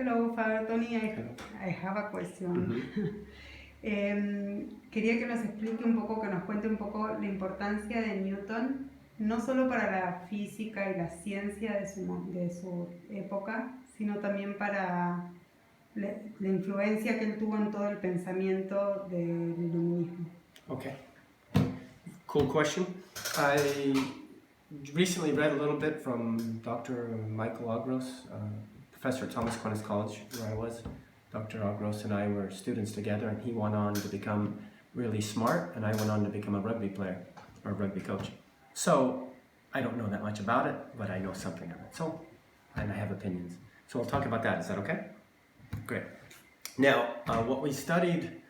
Hello, Father Tony. Hello. I have a question. Mm-hmm. Quería que nos explique un poco, que nos cuente un poco la importancia de Newton, no solo para la física y la ciencia de su época, sino también para la influencia que él tuvo en todo el pensamiento del iluminismo. Okay. Cool question. I recently read a little bit from Dr. Michael Agros, professor at Thomas Aquinas College, where I was. Dr. Agros and I were students together, and he went on to become really smart, and I went on to become a rugby player, or a rugby coach. So I don't know that much about it, but I know something of it. So, and I have opinions. So we'll talk about that. Is that okay? Great. Now, what we studied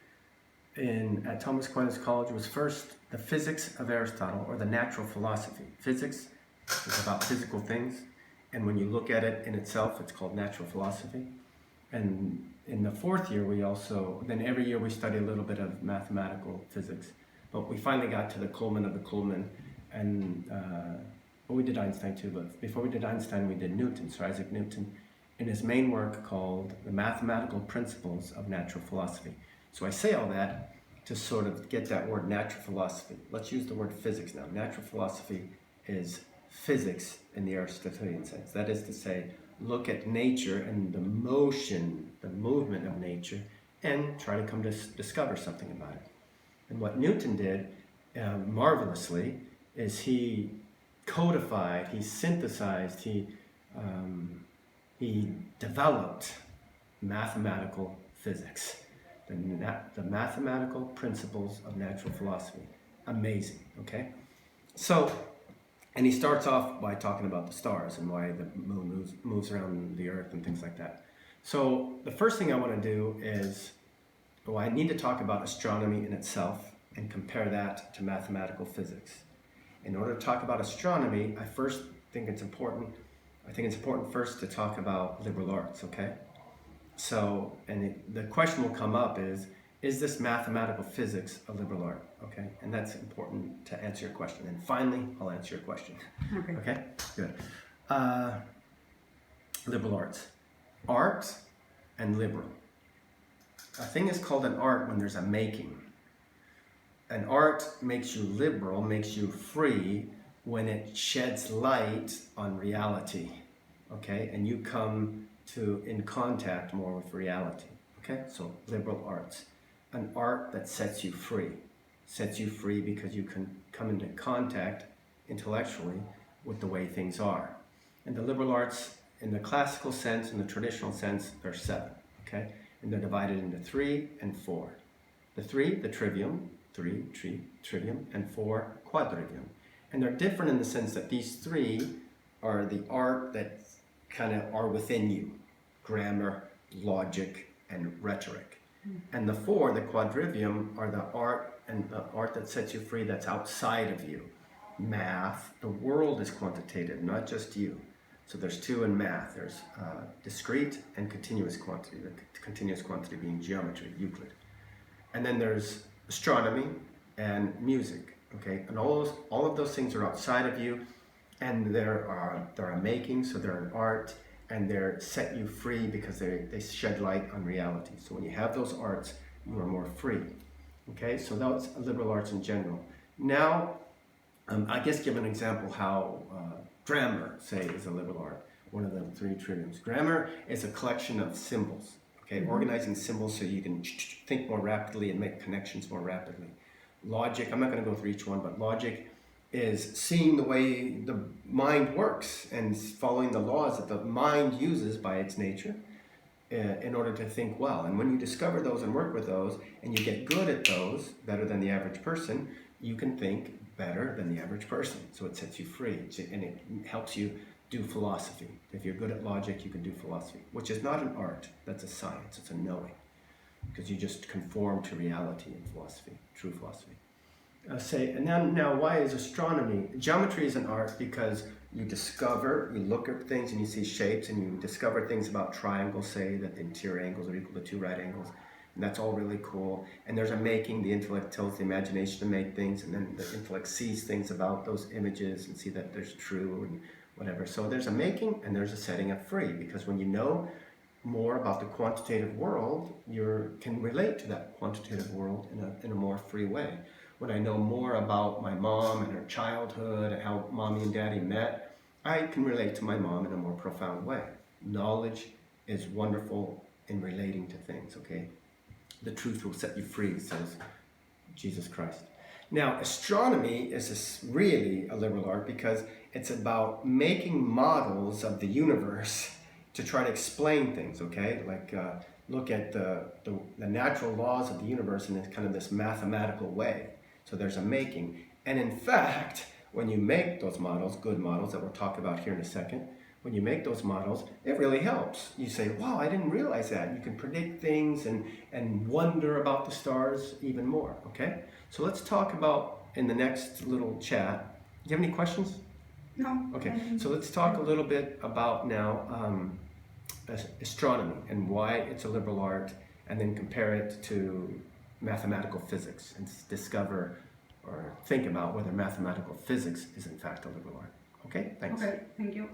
at Thomas Aquinas College was first the physics of Aristotle, or the natural philosophy. Physics is about physical things, and when you look at it in itself, it's called natural philosophy. And in the fourth year, then every year we study a little bit of mathematical physics. But we finally got to the culmen of the culmen, and we did Einstein too, but before we did Einstein, we did Newton, Sir Isaac Newton, in his main work called The Mathematical Principles of Natural Philosophy. So I say all that to sort of get that word natural philosophy. Let's use the word physics now. Natural philosophy is physics in the Aristotelian sense. That is to say, look at nature and the motion, the movement of nature, and try to come to discover something about it. And what Newton did marvelously is he codified, he synthesized, he developed mathematical physics, the mathematical principles of natural philosophy. Amazing, okay? So, and he starts off by talking about the stars and why the moon moves around the earth and things like that. So the first thing I want to do is, I need to talk about astronomy in itself and compare that to mathematical physics. In order to talk about astronomy, I think it's important first to talk about liberal arts, okay? So, and the question will come up is this mathematical physics a liberal art, okay? And that's important to answer your question. And finally, I'll answer your question. Okay. Okay, good. Liberal arts. Art and liberal. A thing is called an art when there's a making. An art makes you liberal, makes you free when it sheds light on reality, okay? And you come in contact more with reality, okay? So liberal arts. An art that sets you free because you can come into contact intellectually with the way things are. And the liberal arts, in the classical sense, in the traditional sense, there are 7, okay? And they're divided into 3 and 4. The 3, the trivium, trivium, and 4, quadrivium. And they're different in the sense that these 3 are the art that kind of are within you: grammar, logic, and rhetoric. And the 4, the quadrivium, are the art that sets you free that's outside of you. Math, the world is quantitative, not just you. So there's 2 in math. There's discrete and continuous quantity, the continuous quantity being geometry, Euclid. And then there's astronomy and music, okay? And all of those things are outside of you, and they're a making, so they're an art, and they're set you free because they shed light on reality. So when you have those arts, you are more free, okay? So that's liberal arts in general. Now, I guess give an example how grammar, say, is a liberal art, one of the 3 triviums. Grammar is a collection of symbols, okay? Organizing symbols so you can think more rapidly and make connections more rapidly. Logic, I'm not going to go through each one, but logic is seeing the way the mind works and following the laws that the mind uses by its nature in order to think well. And when you discover those and work with those, and you get good at those, better than the average person, you can think better than the average person. So it sets you free, and it helps you do philosophy. If you're good at logic, you can do philosophy, which is not an art, that's a science, it's a knowing, because you just conform to reality in philosophy, true philosophy. And now why is astronomy? Geometry is an art because you look at things and you see shapes, and you discover things about triangles, say that the interior angles are equal to 2 right angles. And that's all really cool. And there's a making. The intellect tells the imagination to make things, and then the intellect sees things about those images and see that there's true and whatever. So there's a making and there's a setting up free, because when you know more about the quantitative world, you can relate to that quantitative world in a more free way. When I know more about my mom and her childhood and how mommy and daddy met, I can relate to my mom in a more profound way. Knowledge is wonderful in relating to things, okay? The truth will set you free, says Jesus Christ. Now, astronomy is really a liberal art because it's about making models of the universe to try to explain things, okay? Like look at the natural laws of the universe in kind of this mathematical way. So there's a making. And in fact, when you make those models, good models that we'll talk about here in a second, when you make those models, it really helps. You say, wow, I didn't realize that. You can predict things and wonder about the stars even more, okay? So let's talk about, in the next little chat, do you have any questions? No. Okay, so let's talk a little bit about now astronomy and why it's a liberal art, and then compare it to mathematical physics and discover or think about whether mathematical physics is in fact a liberal art. Okay, thanks. Okay, thank you.